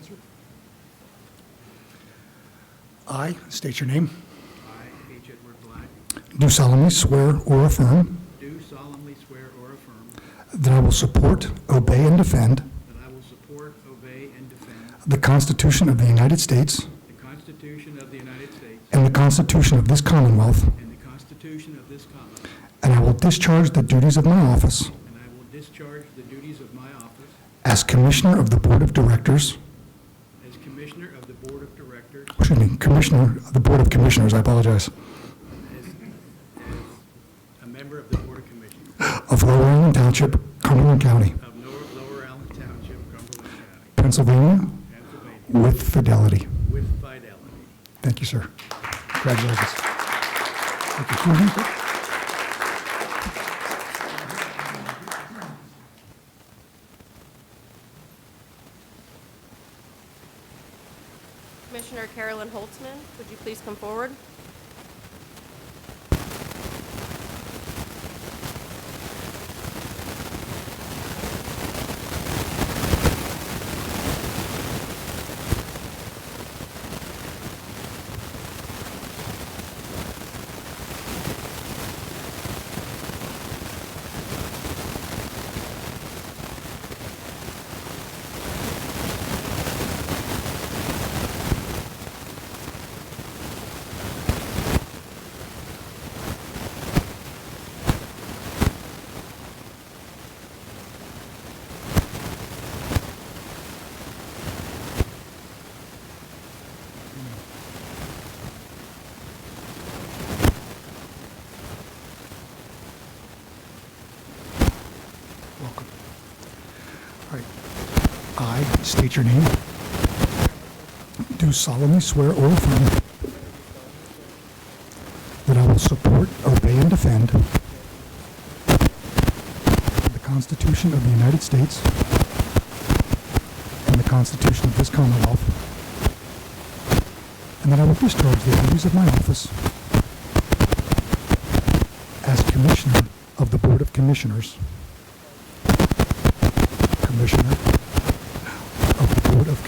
answer. I state your name. I, H. Edward Black, Do solemnly swear or affirm do solemnly swear or affirm that I will support, obey, and defend that I will support, obey, and defend the Constitution of the United States the Constitution of the United States and the Constitution of this Commonwealth, and the Constitution of this Commonwealth, and I will discharge the duties of my office and I will discharge the duties of my office as Commissioner of the Board of Directors, as Commissioner of the Board of Directors, Commissioner of the Board of Commissioners, I apologize, as a member of the Board of Commissioners of Lower Allen Township, Cumberland County, of Lower Allen Township, Cumberland County, Pennsylvania, Pennsylvania, with fidelity. with fidelity. Thank you, sir. Congratulations. Thank you, Susan. Commissioner Carolyn Holtzman, would you please come forward? Welcome. All right. I state your name. Do solemnly swear or affirm that I will support, obey, and defend the Constitution of the United States and the Constitution of this Commonwealth, and that I will discharge the duties of my office as Commissioner of the Board of Commissioners, Commissioner of the Board of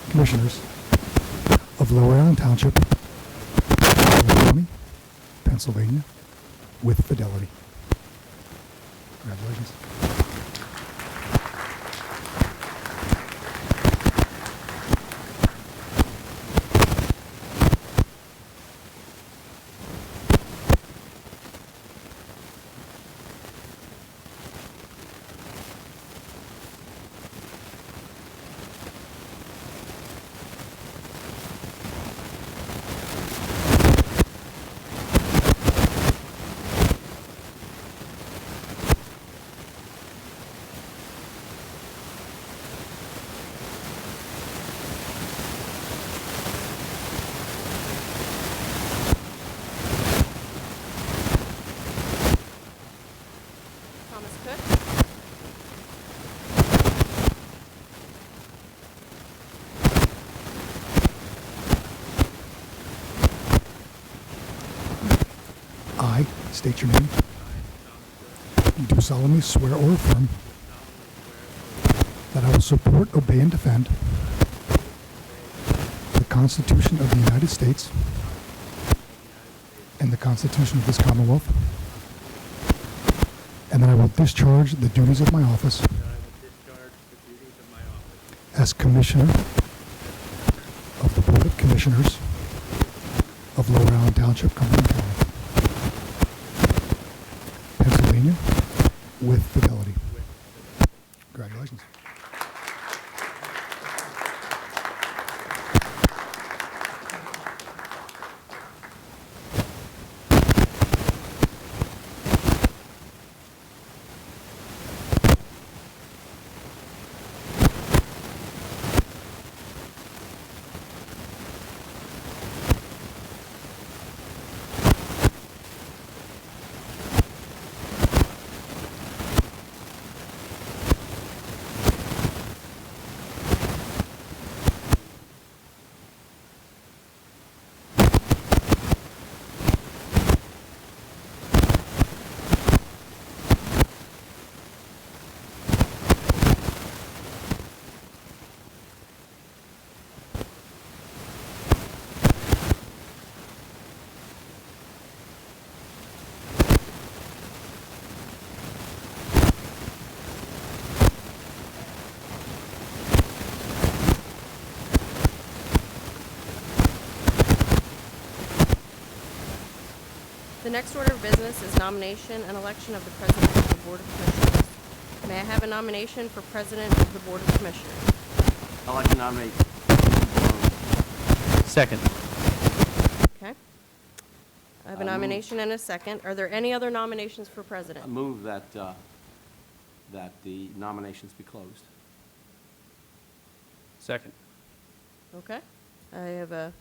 Commissioners of Lower Allen Township, Cumberland County, Pennsylvania, with fidelity. Congratulations. Thomas Cook. I state your name. Do solemnly swear or affirm that I will support, obey, and defend the Constitution of the United States and the Constitution of this Commonwealth, and that I will discharge the duties of my office as Commissioner of the Board of Commissioners of Lower Allen Township, Cumberland County, Pennsylvania, with fidelity. Congratulations. The next order of business is nomination and election of the President of the Board of Commissioners. May I have a nomination for President of the Board of Commissioners? I'd like to nominate. Second. Okay. I have a nomination and a second. Are there any other nominations for I President? move that the nominations be closed. Second. Okay. I have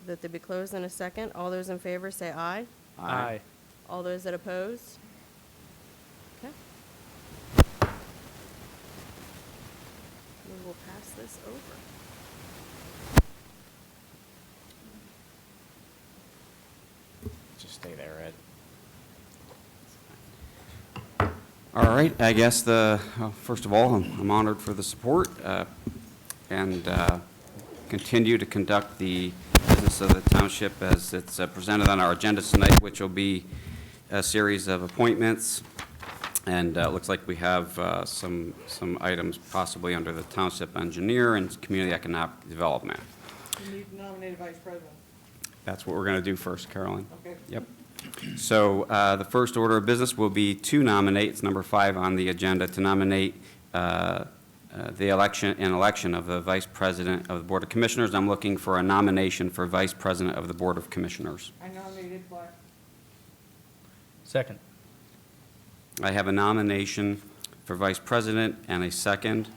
that they be closed in a second. All those in favor say aye. Aye. All those that oppose? Okay. We will pass this over. Just stay there, Ed. All right, I guess first of all, I'm honored for the support and continue to conduct the business of the township as it's presented on our agenda tonight, which will be a series of appointments. And it looks like we have some items possibly under the township engineer and community economic development. You need to nominate a vice president. That's what we're going to do first, Carolyn. Okay. Yep. So the first order of business will be to nominate, it's number 5 on the agenda, to nominate the election of the Vice President of the Board of Commissioners. I'm looking for a nomination for Vice President of the Board of Commissioners. I nominate Ed Black. Second. I have a nomination for Vice President and a second.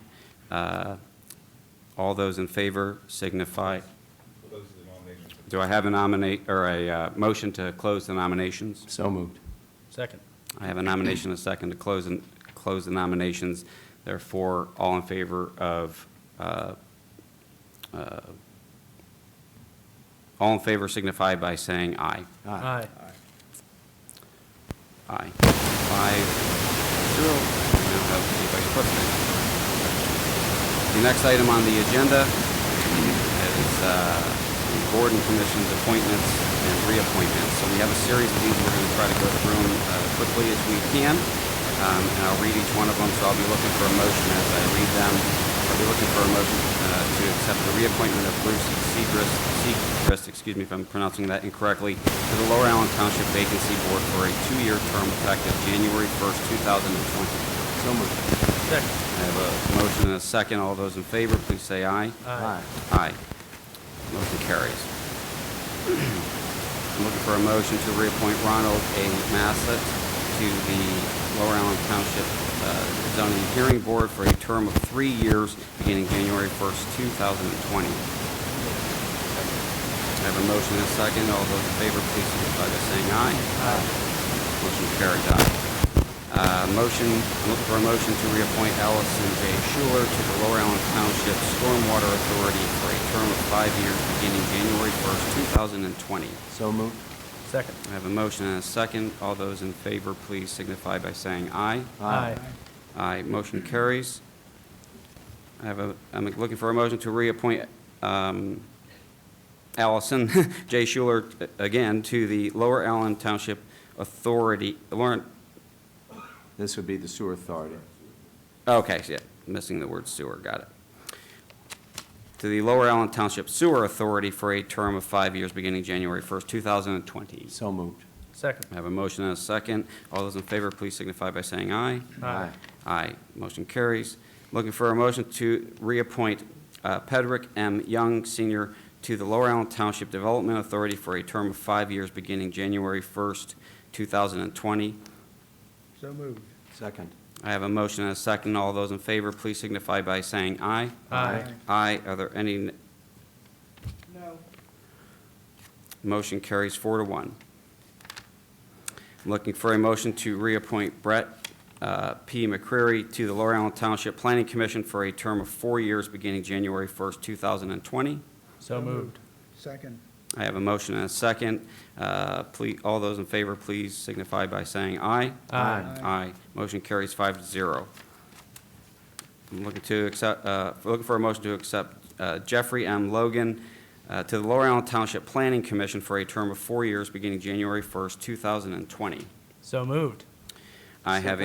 All those in favor signify. Do I have a motion to close the nominations? So moved. Second. I have a nomination and a second to close the nominations. Therefore, all in favor of, all in favor signify by saying aye. Aye. Aye. 5-0. We now have the Vice President. The next item on the agenda is Board and Commission's appointments and reappointments. So we have a series of these. We're going to try to go through them quickly as we can. And I'll read each one of them, so I'll be looking for a motion as I read them. I'll be looking for a motion to accept the reappointment of Bruce Segrist, excuse me if I'm pronouncing that incorrectly, to the Lower Allen Township Vacancy Board for a 2-year term effective January 1st, 2020. So moved. Second. I have a motion and a second. All those in favor, please say aye. Aye. Aye. Motion carries. I'm looking for a motion to reappoint Ronald A. Massett to the Lower Allen Township Zoning Hearing Board for a term of 3 years beginning January 1st, 2020. I have a motion and a second. All those in favor, please signify by saying aye. Aye. Motion carried. Aye. I'm looking for a motion to reappoint Allison J. Schuler to the Lower Allen Township Stormwater Authority for a term of 5 years beginning January 1st, 2020. So moved. Second. I have a motion and a second. All those in favor, please signify by saying aye. Aye. Aye. Motion carries. I'm looking for a motion to reappoint Allison J. Schuler again to the Lower Allen Township Authority. This would be the sewer authority. Okay, yeah, missing the word sewer, got it. To the Lower Allen Township Sewer Authority for a term of 5 years beginning January 1st, 2020. So moved. Second. I have a motion and a second. All those in favor, please signify by saying aye. Aye. Aye. Motion carries. Looking for a motion to reappoint Pedrick M. Young, Sr. to the Lower Allen Township Development Authority for a term of 5 years beginning January 1st, 2020. So moved. Second. I have a motion and a second. All those in favor, please signify by saying aye. Aye. Aye. Are there any? No. Motion carries 4-1. I'm looking for a motion to reappoint Brett P. McCreary to the Lower Allen Township Planning Commission for a term of 4 years beginning January 1st, 2020. So moved. Second. I have a motion and a second. All those in favor, please signify by saying aye. Aye. Aye. Motion carries 5-0. I'm looking for a motion to accept Jeffrey M. Logan to the Lower Allen Township Planning Commission for a term of 4 years beginning January 1st, 2020. So moved. I have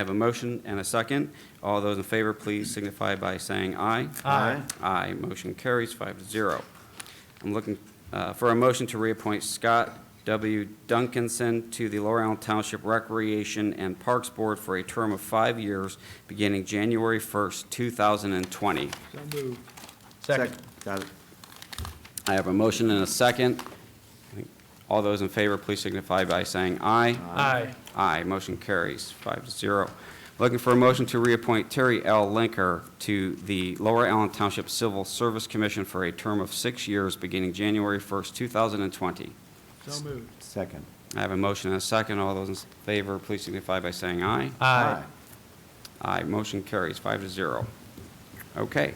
a motion and a second. All those in favor, please signify by saying aye. Aye. Aye. Motion carries 5-0. I'm looking for a motion to reappoint Scott W. Duncanson to the Lower Allen Township Recreation and Parks Board for a term of 5 years, beginning January 1st, 2020. So moved. Second. Got it. I have a motion and a second. All those in favor, please signify by saying aye. Aye. Aye, motion carries 5-0. Looking for a motion to reappoint Terry L. Linker to the Lower Allen Township Civil Service Commission for a term of 6 years, beginning January 1st, 2020. So moved. Second. I have a motion and a second. All those in favor, please signify by saying aye. Aye. Aye, motion carries 5-0. Okay.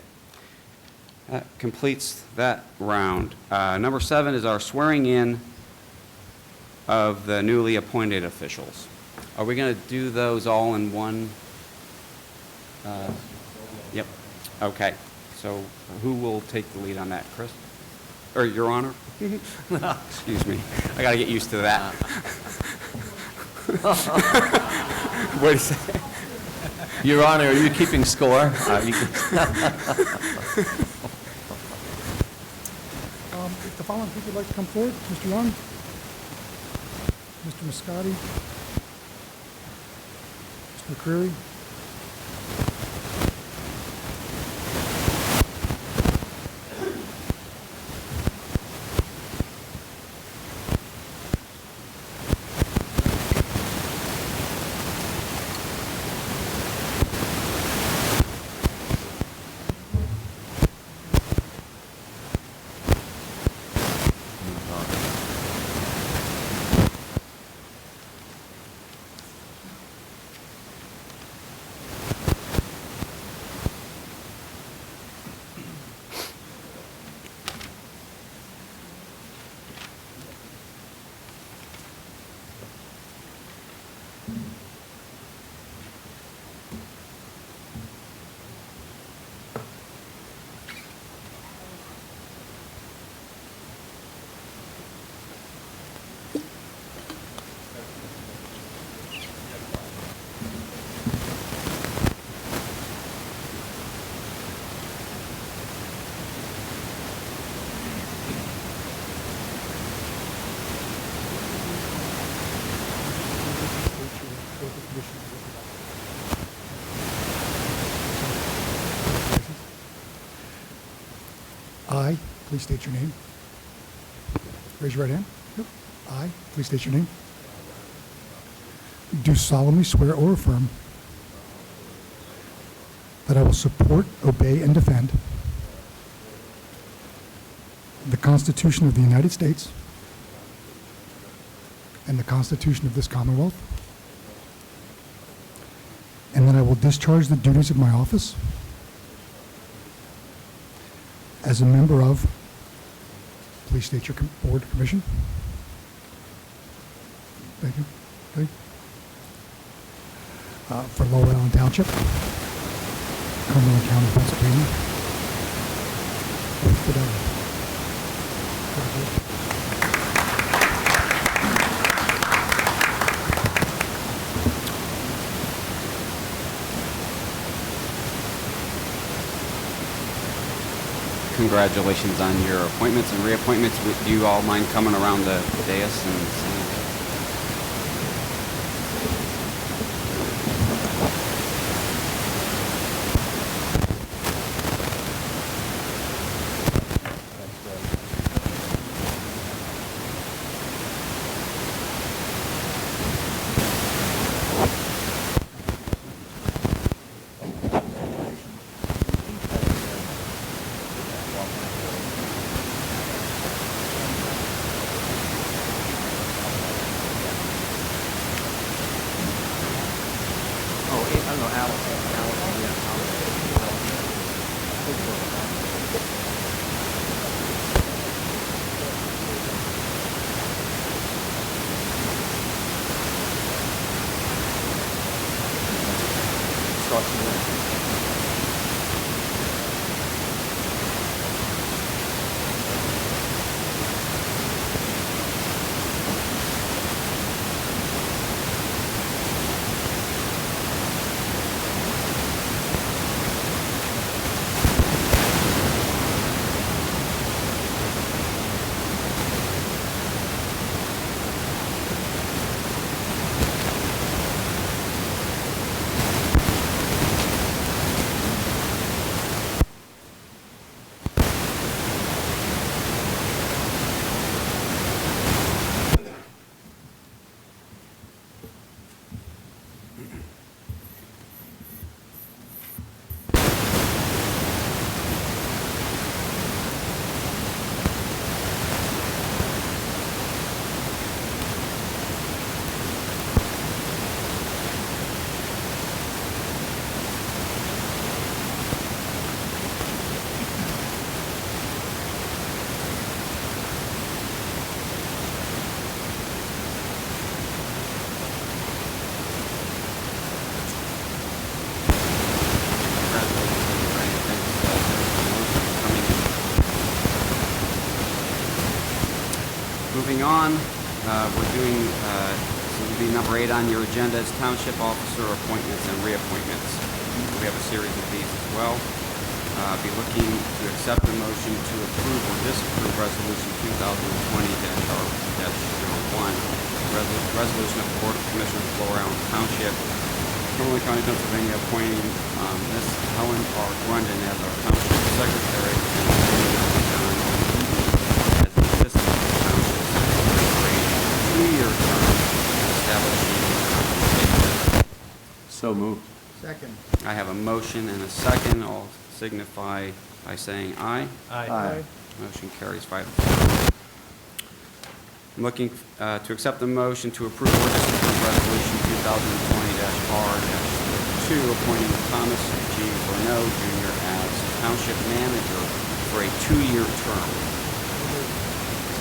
That completes that round. Number 7 is our swearing in of the newly appointed officials. Are we going to do those all in one? Yep. Okay. So who will take the lead on that, Chris? Or Your Honor? Excuse me. I got to get used to that. What do you say? Your Honor, are you keeping score? If the following people would like to come forward, Mr. Young, Mr. Muscati, Mr. McCreary. I, please state your name. Raise your right hand. Yep. I, please state your name. Do solemnly swear or affirm that I will support, obey, and defend the Constitution of the United States and the Constitution of this Commonwealth, and that I will discharge the duties of my office as a member of, please state your board commission. Thank you. Okay. For Lower Allen Township, Cumberland County, Pennsylvania. With fidelity. Congratulations on your appointments and reappointments. Do you all mind coming around the dais and saying? Moving on, we're doing, this will be number 8 on your agenda, is Township Officer appointments and reappointments. We have a series of these as well. Be looking to accept a motion to approve or disapprove Resolution 2020-R-01, resolution of the Board of Commissioners of Lower Allen Township, Cumberland County, Pennsylvania, appointing Ms. Helen R. Grundon as our Township Secretary and appointing John Eby as the Assistant Township Secretary for a 2-year term and establishing compensation. So moved. Second. I have a motion and a second. All signify by saying aye. Aye. Motion carries 5-0. I'm looking to accept the motion to approve or disapprove Resolution 2020-R-2, appointing Thomas G. Bruneau Jr. as Township Manager for a 2-year term.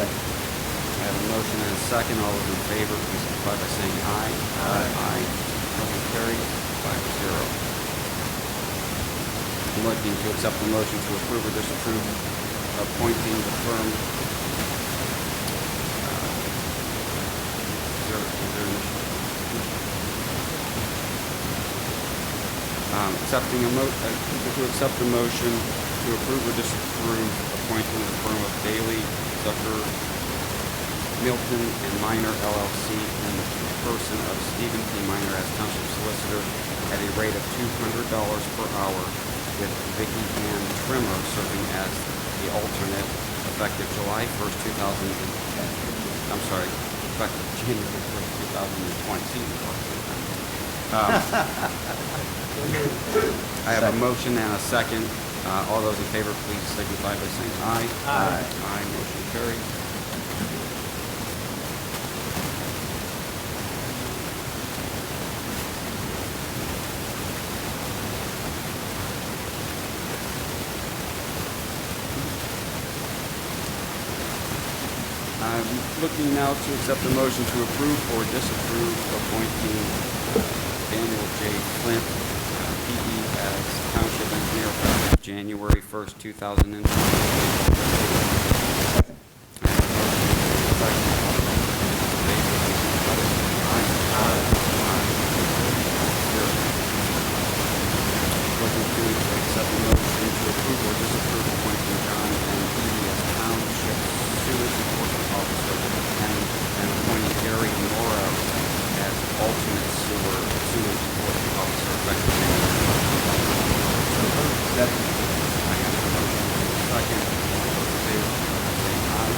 Second. I have a motion and a second. All those in favor, please signify by saying aye. Aye. Motion carries 5-0. I'm looking to accept the motion to approve or disapprove appointing the firm. To accept the motion to approve or disapprove appointing the firm of Daly, Zucker, Milton and Minor LLC in the person of Stephen P. Minor as Township Solicitor at a rate of $200 per hour, with Vicki Ann Trimmer serving as the alternate effective July 1st, 2010. I'm sorry, effective January 1st, 2020. I have a motion and a second. All those in favor, please signify by saying aye. Aye. Aye, motion carries. I'm looking now to accept the motion to approve or disapprove appointing Daniel J. Flint, P.E. as Township Engineer effective January 1st, 2020. Looking to accept the motion to approve or disapprove appointing John N. Eby as Township Sewage Enforcement Officer and appointing Gary Morrow as alternate sewage enforcement officer effective January 1st. Second. I have a motion and a second. All those in favor, say aye.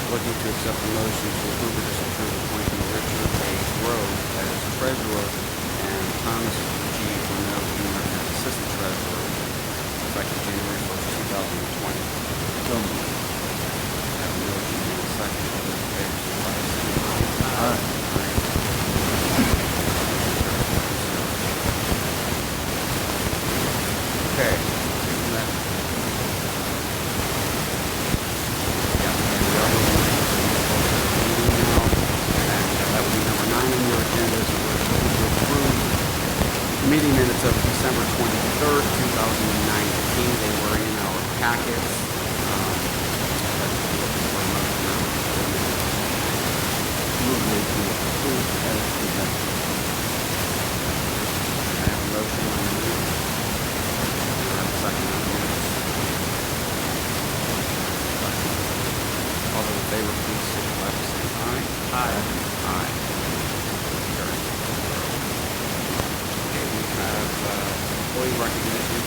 Looking to accept the motion to approve or disapprove appointing Richard A. Grove as treasurer and Thomas G. Bruneau Jr. as assistant treasurer effective January 1st, 2020. So moved. I have a motion and a second. All those in favor, signify by saying aye. Aye. Okay. That would be number 9 on your agenda, so we're looking to approve the meeting minutes of December 23rd, 2019. They were in our packets. Move to approve as presented. I have a motion on the minutes. I have a second on the minutes. All those in favor, please signify by saying aye. Aye. Aye. Carried. Okay, we have employee recognition.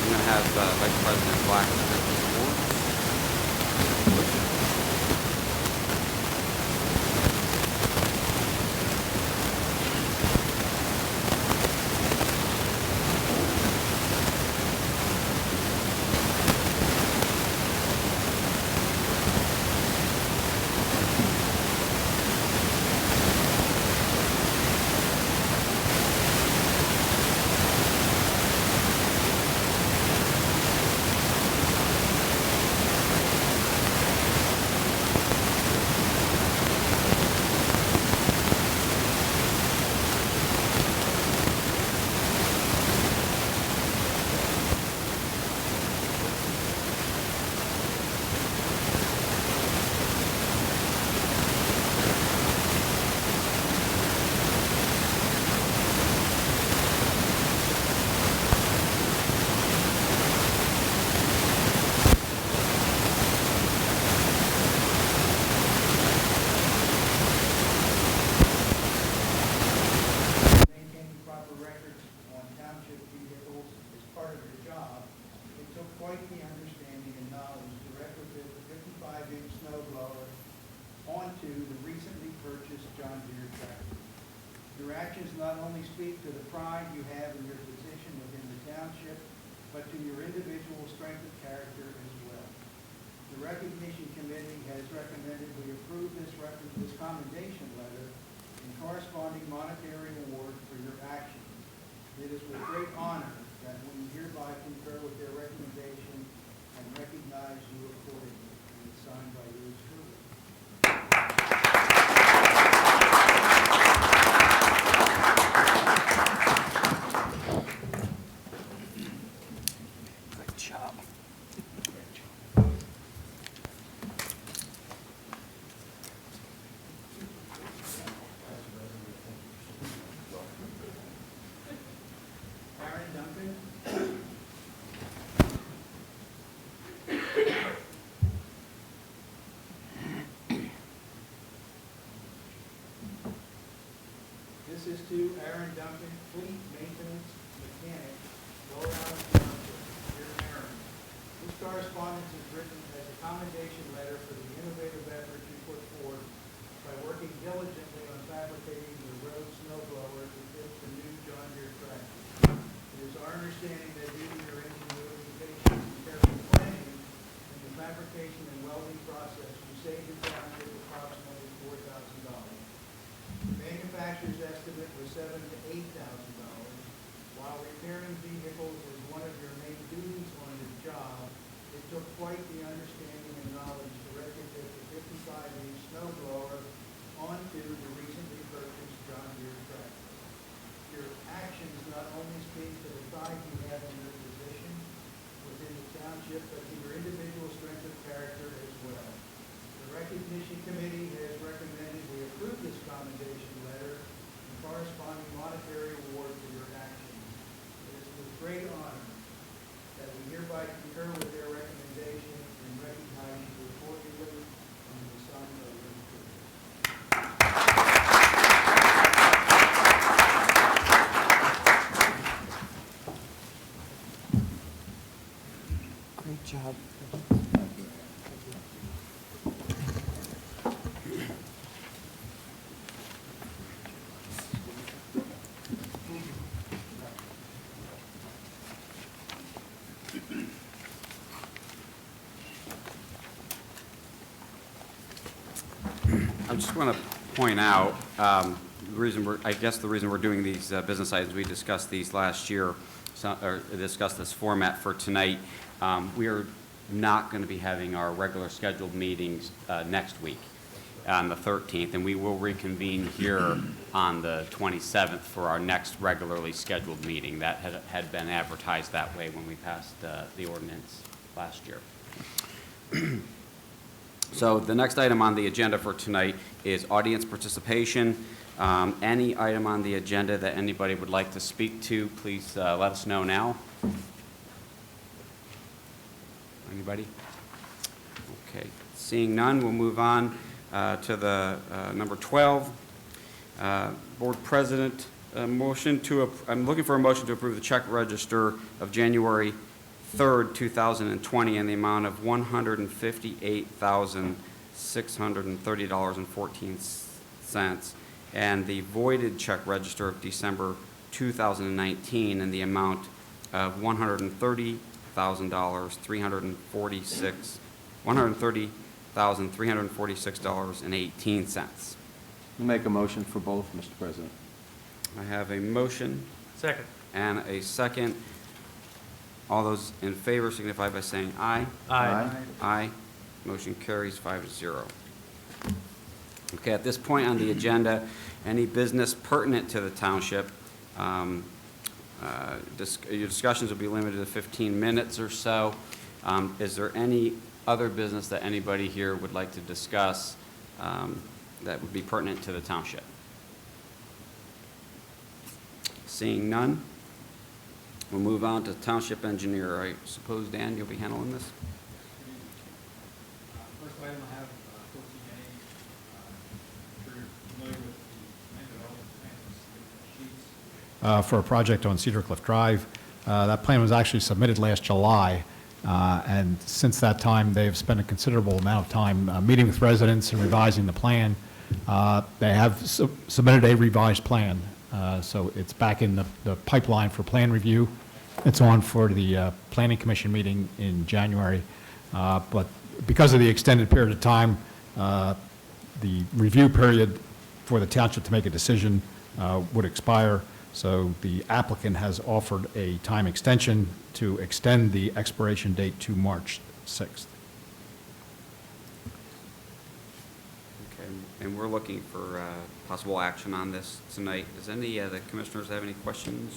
I'm going to have Vice President Black present these awards. onto the recently purchased John Deere tractor. Your actions not only speak to the pride you have in your position within the township, but to your individual strength of character as well. The Recognition Committee has recommended we approve this commendation letter and corresponding monetary award for your actions. It is with great honor that we hereby concur with their recommendation and recognize you accordingly. And it's signed by yours truly. Good job. Aaron Duncan. This is to Aaron Duncan, Fleet Maintenance Mechanic, Lower Allen Township. Dear Aaron, this correspondence is written as a commendation letter for the innovative effort you put forth by working diligently on fabricating the road snow blower to fit the new John Deere tractor. It is our understanding that due to your ingenuity, patience, and careful planning in the fabrication and welding process, you saved the township approximately $4,000. The manufacturer's estimate was $7,000 to $8,000. While repairing vehicles is one of your main duties on the job, it took quite the understanding and knowledge to retrofit the 55-inch snow blower onto the recently purchased John Deere tractor. Your actions not only speak to the pride you have in your position within the township, but to your individual strength of character as well. The Recognition Committee has recommended we approve this commendation letter and corresponding monetary award for your actions. It is with great honor that we hereby concur with their recommendation and recognize you accordingly and the sign of your approval. Great job. I just want to point out, the reason we're doing these business items, we discussed these last year, or discussed this format for tonight. We are not going to be having our regular scheduled meetings next week on the 13th, and we will reconvene here on the 27th for our next regularly scheduled meeting. That had been advertised that way when we passed the ordinance last year. So the next item on the agenda for tonight is audience participation. Any item on the agenda that anybody would like to speak to, please let us know now. Anybody? Okay. Seeing none, we'll move on to the number 12. Board President, I'm looking for a motion to approve the check register of January 3rd, 2020 in the amount of $158,630.14 and the voided check register of December 2019 in the amount of $130,346.18. Make a motion for both, Mr. President. I have a motion Second. and a second. All those in favor signify by saying aye. Aye. Aye. Motion carries 5-0. Okay, at this point on the agenda, any business pertinent to the township, your discussions will be limited to 15 minutes or so. Is there any other business that anybody here would like to discuss that would be pertinent to the township? Seeing none, we'll move on to township engineer. I suppose, Dan, you'll be handling this? First item I have, 14A, sure you're familiar with the land development plans, sheets. For a project on Cedar Cliff Drive. That plan was actually submitted last July, And since that time, they've spent a considerable amount of time meeting with residents and revising the plan. They have submitted a revised plan, so it's back in the pipeline for plan review. It's on for the Planning Commission meeting in January. But because of the extended period of time, the review period for the township to make a decision would expire. So the applicant has offered a time extension to extend the expiration date to March 6th. Okay, and we're looking for possible action on this tonight. Does any of the commissioners have any questions?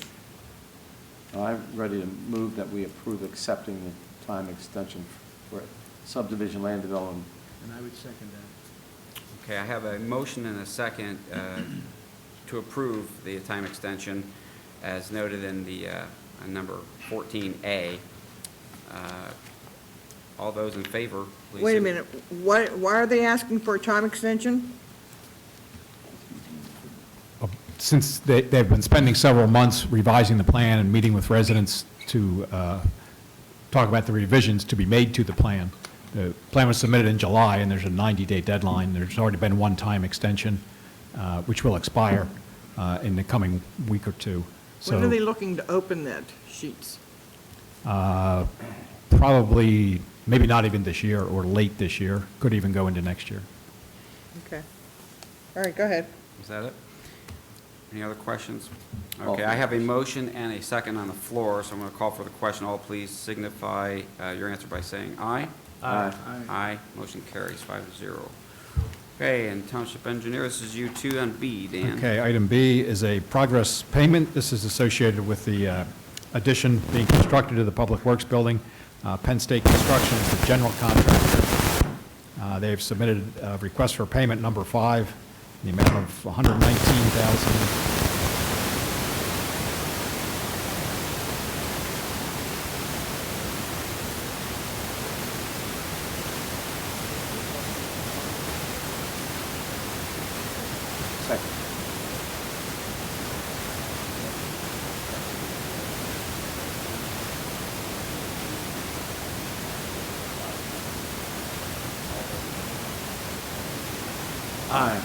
I'm ready to move that we approve accepting the time extension for subdivision land development. And I would second that. Okay, I have a motion and a second to approve the time extension as noted in the number 14A. All those in favor, please. Wait a minute, why are they asking for a time extension? Since they've been spending several months revising the plan and meeting with residents to talk about the revisions to be made to the plan. The plan was submitted in July, and there's a 90-day deadline. There's already been one time extension, which will expire in the coming week or two. When are they looking to open that sheets? Probably, maybe not even this year or late this year. Could even go into next year. Okay. All right, go ahead. Is that it? Any other questions? Okay, I have a motion and a second on the floor, so I'm going to call for the question. All please signify your answer by saying aye. Aye. Aye. Motion carries 5-0. Okay, and Township Engineer, this is you two on B, Dan. Okay, item B is a progress payment. This is associated with the addition being constructed to the Public Works Building. Penn State Construction is the general contractor. They've submitted a request for payment number 5 in the amount of $119,000. Second. Aye.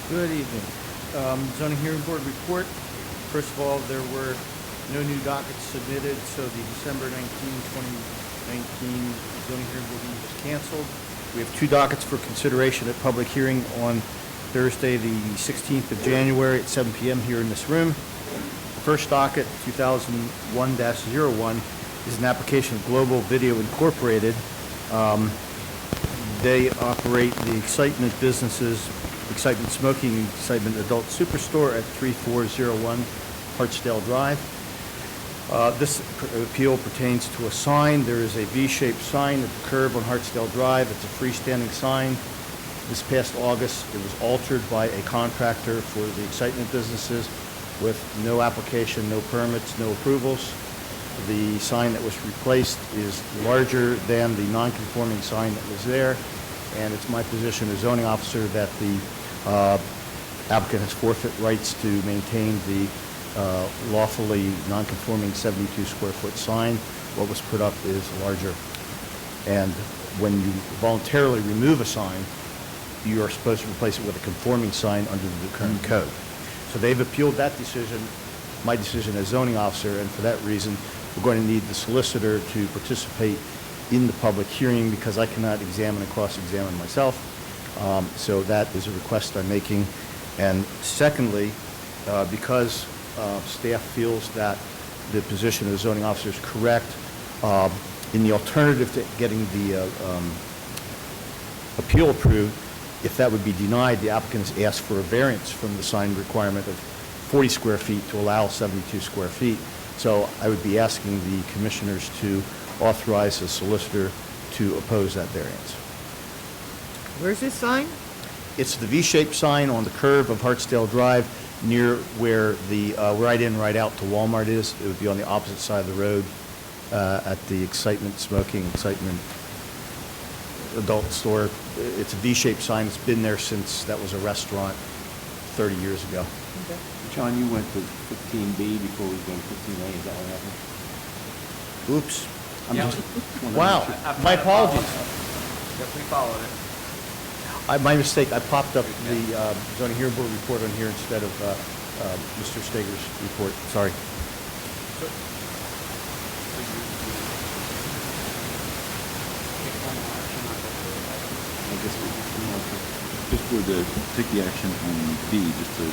Good evening. Zoning Hearing Board report. First of all, there were no new dockets submitted, so the December 19, 2019 zoning hearing board meeting was canceled. We have 2 dockets for consideration at public hearing on Thursday, the 16th of January at 7 p.m. here in this room. The first docket, 2001-01, is an application of Global Video Incorporated. They operate the Excitement businesses, Excitement Smoking and Excitement Adult Superstore at 3401 Hartsdale Drive. This appeal pertains to a sign. There is a V-shaped sign at the curb on Hartsdale Drive. It's a freestanding sign. This past August, it was altered by a contractor for the Excitement businesses with no application, no permits, no approvals. The sign that was replaced is larger than the non-conforming sign that was there, and it's my position as zoning officer that the applicant has forfeit rights to maintain the lawfully non-conforming 72 square foot sign. What was put up is larger. And when you voluntarily remove a sign, you are supposed to replace it with a conforming sign under the current code. So they've appealed that decision, my decision as zoning officer, and for that reason, we're going to need the solicitor to participate in the public hearing because I cannot examine and cross-examine myself. So that is a request I'm making. And secondly, because staff feels that the position of zoning officer is correct, in the alternative to getting the appeal approved, if that would be denied, the applicant has asked for a variance from the sign requirement of 40 square feet to allow 72 square feet. So I would be asking the commissioners to authorize the solicitor to oppose that variance. Where's this sign? It's the V-shaped sign on the curve of Hartsdale Drive near where the right in, right out to Walmart is. It would be on the opposite side of the road at the Excitement Smoking, Excitement adult store. It's a V-shaped sign. It's been there since that was a restaurant 30 years ago. John, you went to 15B before we go to 15A, is that what happened? Oops. I'm Yeah. just, wow, my apologies. Yep, we followed it. My mistake, I popped up the zoning hearing board report on here instead of Mr. Steger's report. Sorry. I guess we Just for the, take the action on B, just to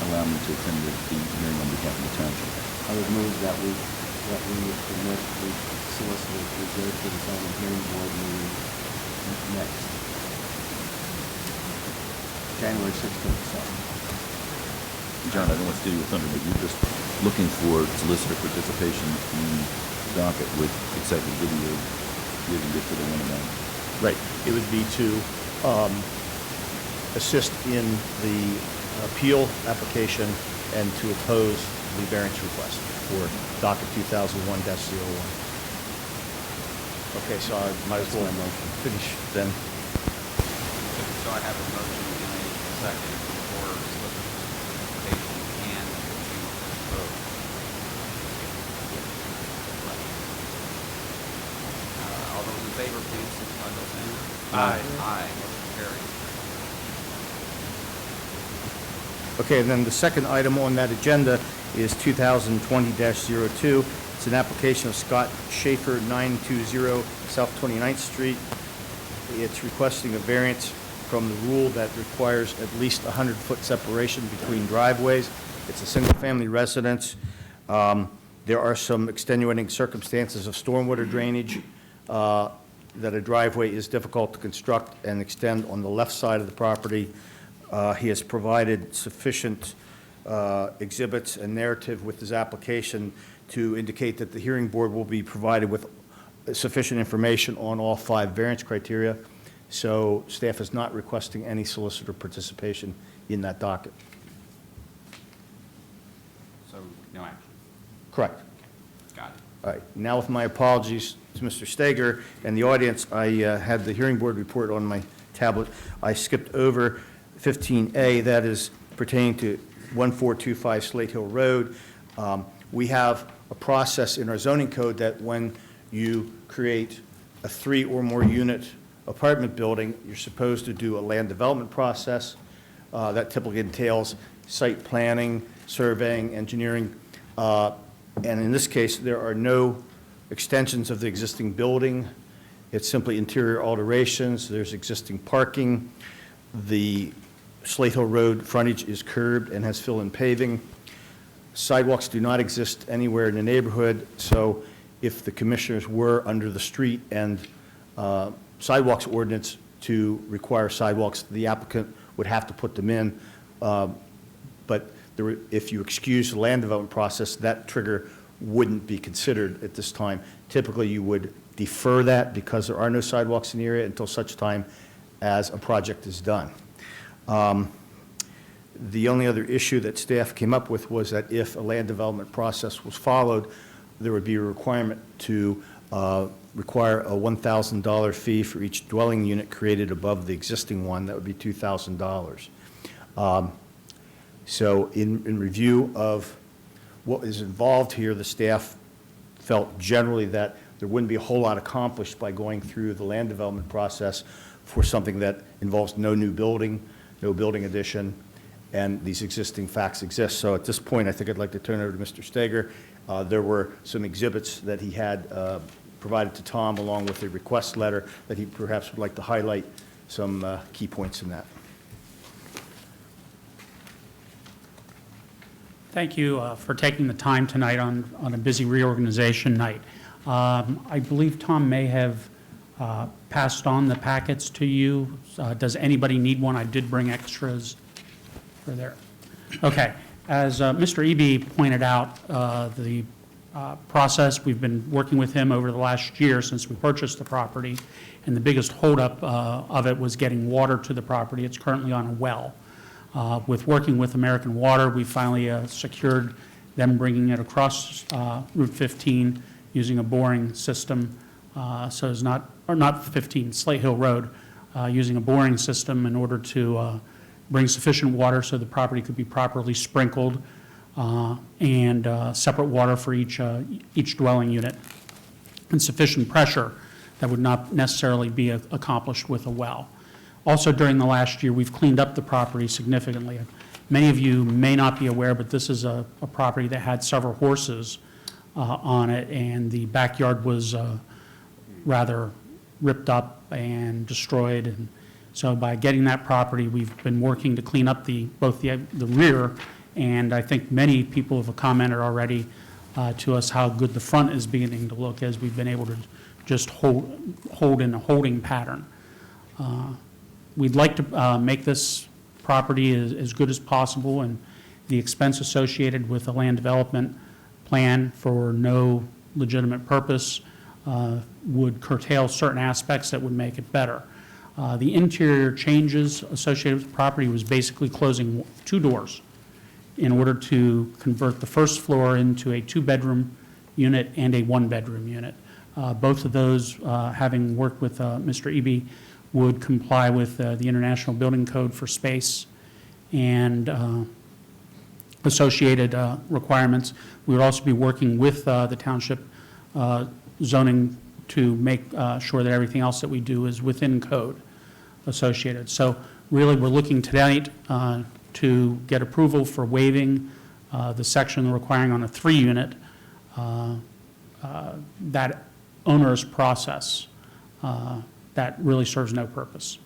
allow me to attend the hearing on behalf of the township. I would move that we would permit the solicitor to go to the zoning hearing board meeting next. January 16th, sorry. John, I don't want to steal your thunder, but you're just looking for solicitor participation in the docket with executive video, you can get to the one amount. Right. It would be to assist in the appeal application and to oppose the variance request for docket 2001-01. Okay, so I might as well finish then. So I have a motion in a second for solicitation and to vote. All those in favor, please, signify by saying aye. Aye, motion carries. Okay, and then the second item on that agenda is 2020-02. It's an application of Scott Schaefer, 920 South 29th Street. It's requesting a variance from the rule that requires at least 100-foot separation between driveways. It's a single-family residence. There are some extenuating circumstances of stormwater drainage, that a driveway is difficult to construct and extend on the left side of the property. He has provided sufficient exhibits and narrative with his application to indicate that the hearing board will be provided with sufficient information on all 5 variance criteria. So staff is not requesting any solicitor participation in that docket. So no action. Correct. Got it. All right. Now, with my apologies to Mr. Steger and the audience, I had the hearing board report on my tablet. I skipped over 15A, that is pertaining to 1425 Slate Hill Road. We have a process in our zoning code that when you create a 3 or more unit apartment building, you're supposed to do a land development process. That typically entails site planning, surveying, engineering, and in this case, there are no extensions of the existing building. It's simply interior alterations. There's existing parking. The Slate Hill Road frontage is curbed and has fill-in paving. Sidewalks do not exist anywhere in the neighborhood, so if the commissioners were under the street and sidewalks ordinance to require sidewalks, the applicant would have to put them in. But if you excuse the land development process, that trigger wouldn't be considered at this time. Typically, you would defer that because there are no sidewalks in the area until such time as a project is done. The only other issue that staff came up with was that if a land development process was followed, there would be a requirement to require a $1,000 fee for each dwelling unit created above the existing one. That would be $2,000. So in review of what is involved here, the staff felt generally that there wouldn't be a whole lot accomplished by going through the land development process for something that involves no new building, no building addition, and these existing facts exist. So at this point, I think I'd like to turn it over to Mr. Steger. There were some exhibits that he had provided to Tom along with a request letter that he perhaps would like to highlight some key points in that. Thank you for taking the time tonight on a busy reorganization night. I believe Tom may have passed on the packets to you. Does anybody need one? I did bring extras for there. Okay. As Mr. Eby pointed out, the process, we've been working with him over the last year since we purchased the property, and the biggest holdup of it was getting water to the property. It's currently on a well. With working with American Water, we finally secured them bringing it across Route 15 using a boring system so it's not 15, Slate Hill Road, using a boring system in order to bring sufficient water so the property could be properly sprinkled, and separate water for each dwelling unit, and sufficient pressure that would not necessarily be accomplished with a well. Also, during the last year, we've cleaned up the property significantly. Many of you may not be aware, but this is a property that had several horses on it, and the backyard was rather ripped up and destroyed. And so by getting that property, we've been working to clean up both the rear, and I think many people have commented already to us how good the front is beginning to look as we've been able to just hold in a holding pattern. We'd like to make this property as good as possible, and the expense associated with a land development plan for no legitimate purpose would curtail certain aspects that would make it better. The interior changes associated with the property was basically closing 2 doors in order to convert the first floor into a 2-bedroom unit and a 1-bedroom unit. Both of those, having worked with Mr. Eby, would comply with the International Building Code for space and associated requirements. We would also be working with the township zoning to make sure that everything else that we do is within code associated. So really, we're looking tonight to get approval for waiving the section requiring on a 3-unit that onerous process that really serves no purpose.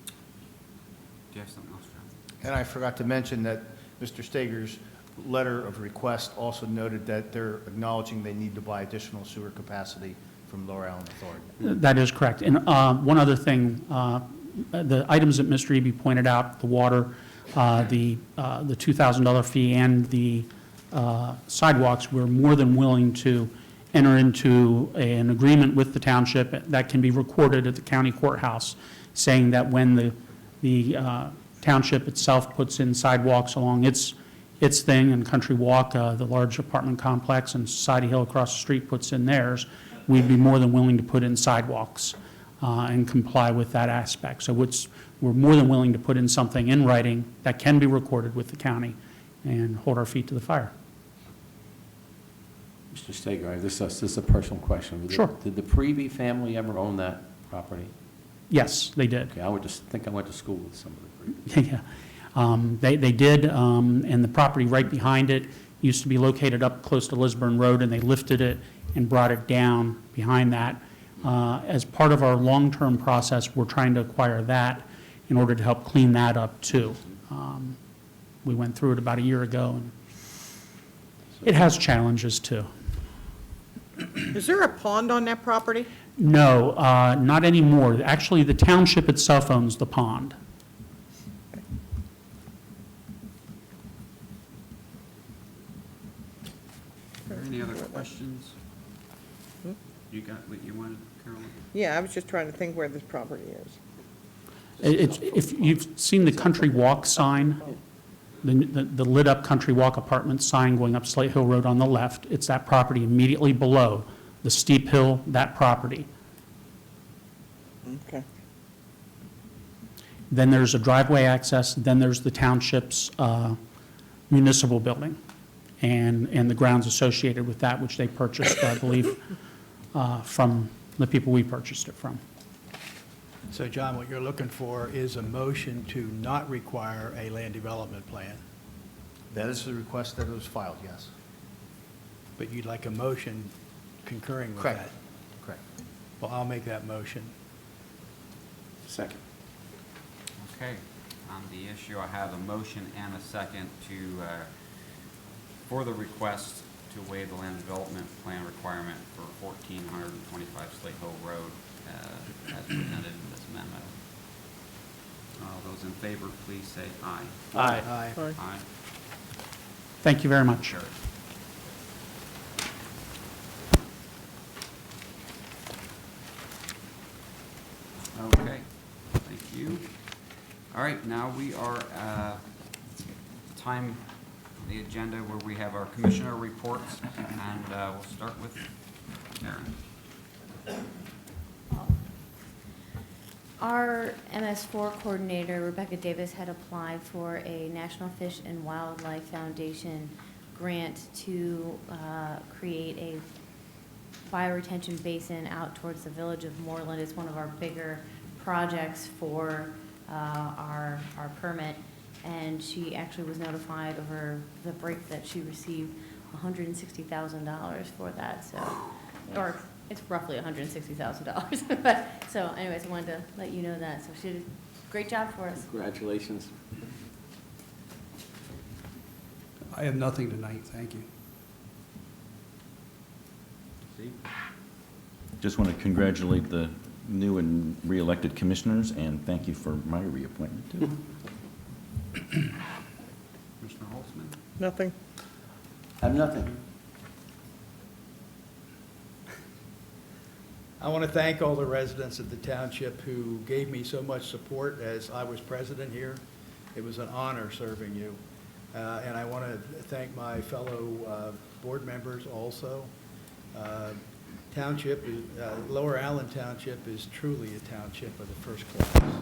Do you have something else, John? And I forgot to mention that Mr. Steger's letter of request also noted that they're acknowledging they need to buy additional sewer capacity from Lower Allen Authority. That is correct. And one other thing, the items that Mr. Eby pointed out, the water, the $2,000 fee, and the sidewalks, we're more than willing to enter into an agreement with the township that can be recorded at the county courthouse, saying that when the township itself puts in sidewalks along its thing, and Country Walk, the large apartment complex, and Society Hill across the street puts in theirs, we'd be more than willing to put in sidewalks and comply with that aspect. So we're more than willing to put in something in writing that can be recorded with the county and hold our feet to the fire. Mr. Steger, this is a personal question. Sure. Did the Prevey family ever own that property? Yes, they did. Okay, I think I went to school with some of the Prevey. Yeah. They did, and the property right behind it used to be located up close to Lisburn Road, and they lifted it and brought it down behind that. As part of our long-term process, we're trying to acquire that in order to help clean that up too. We went through it about a year ago, and it has challenges too. Is there a pond on that property? No, not anymore. Actually, the township itself owns the pond. Are there any other questions? You got what you wanted, Carolyn? Yeah, I was just trying to think where this property is. If you've seen the Country Walk sign, the lit-up Country Walk apartment sign going up Slate Hill Road on the left, it's that property immediately below the steep hill, that property. Okay. Then there's a driveway access, then there's the township's municipal building and the grounds associated with that, which they purchased, I believe, from the people we purchased it from. So, John, what you're looking for is a motion to not require a land development plan, That is the request that was filed, yes. but you'd like a motion concurring with Correct. that. Correct. Well, I'll make that motion. Second. Okay, on the issue, I have a motion and a second for the request to waive the land development plan requirement for 1425 Slate Hill Road as presented in this memo. All those in favor, please say aye. Aye. Aye. Thank you very much. Carried. Okay, thank you. All right, now we are at the time on the agenda where we have our commissioner reports, and we'll start with Aaron. Our MS4 coordinator, Rebecca Davis, had applied for a National Fish and Wildlife Foundation grant to create a bioretention basin out towards the village of Moreland. It's one of our bigger projects for our permit, and she actually was notified over the break that she received $160,000 for that, so, or it's roughly $160,000. But, so anyways, I wanted to let you know that, so she did a great job for us. Congratulations. I have nothing tonight, thank you. Steve? Just want to congratulate the new and re-elected commissioners, and thank you for my reappointment, too. Commissioner Holtzman? Nothing. I have nothing. I want to thank all the residents of the township who gave me so much support as I was president here. It was an honor serving you. And I want to thank my fellow board members also. Township, Lower Allen Township is truly a township of the first class,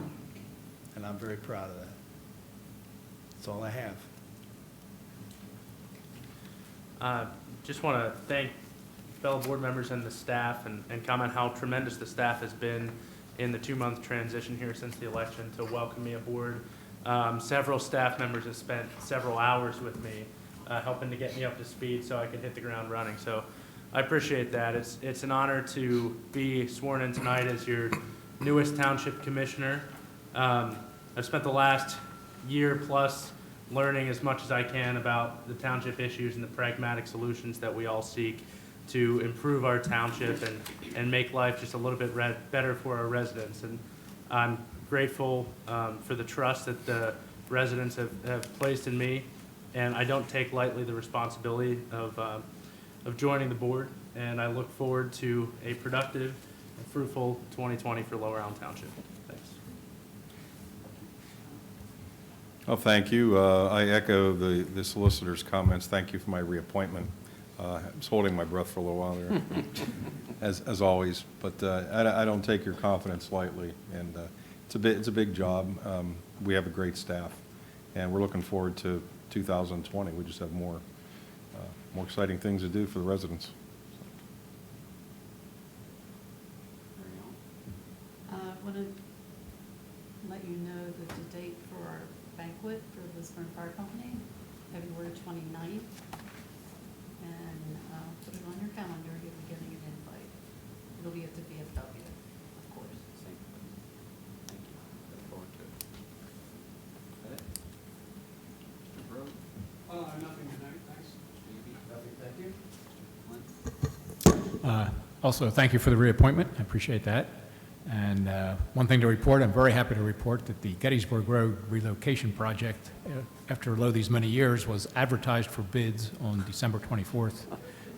and I'm very proud of that. That's all I have. Just want to thank fellow board members and the staff and comment how tremendous the staff has been in the 2-month transition here since the election to welcome me aboard. Several staff members have spent several hours with me helping to get me up to speed so I could hit the ground running. So I appreciate that. It's an honor to be sworn in tonight as your newest township commissioner. I've spent the last year plus learning as much as I can about the township issues and the pragmatic solutions that we all seek to improve our township and make life just a little bit better for our residents. And I'm grateful for the trust that the residents have placed in me, and I don't take lightly the responsibility of joining the board, and I look forward to a productive and fruitful 2020 for Lower Allen Township. Thanks. Well, thank you. I echo the solicitor's comments. Thank you for my reappointment. I was holding my breath for a little while there, as always. But I don't take your confidence lightly, and it's a big job. We have a great staff, and we're looking forward to 2020. We just have more exciting things to do for the residents. I want to let you know that the date for our banquet for the Lisburn Fire Company, February 29th. And put it on your calendar, you'll be getting an invite. It'll be at the VFW, of course. Thank you. Look forward to it. Mr. Brewer? Nothing tonight, thanks. Nothing, thank you. Also, thank you for the reappointment. I appreciate that. And one thing to report, I'm very happy to report that the Gettysburg Road relocation project, after these many years, was advertised for bids on December 24th,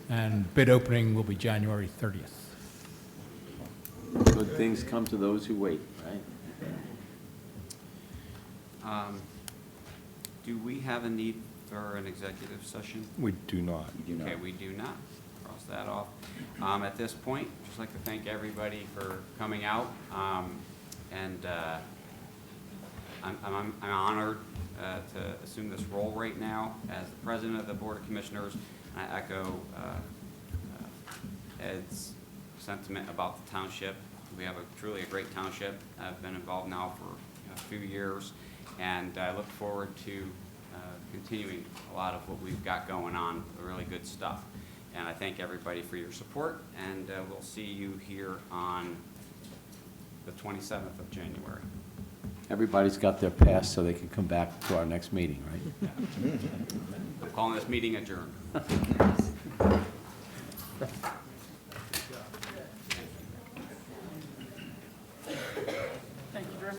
and bid opening will be January 30th. Good things come to those who wait, right? Do we have a need for an executive session? We do not. Okay, we do not. Cross that off. At this point, just like to thank everybody for coming out, and I'm honored to assume this role right now as the president of the Board of Commissioners. I echo Ed's sentiment about the township. We have truly a great township. I've been involved now for a few years, and I look forward to continuing a lot of what we've got going on, really good stuff. And I thank everybody for your support, and we'll see you here on the 27th of January. Everybody's got their pass so they can come back to our next meeting, right? I'm calling this meeting adjourned.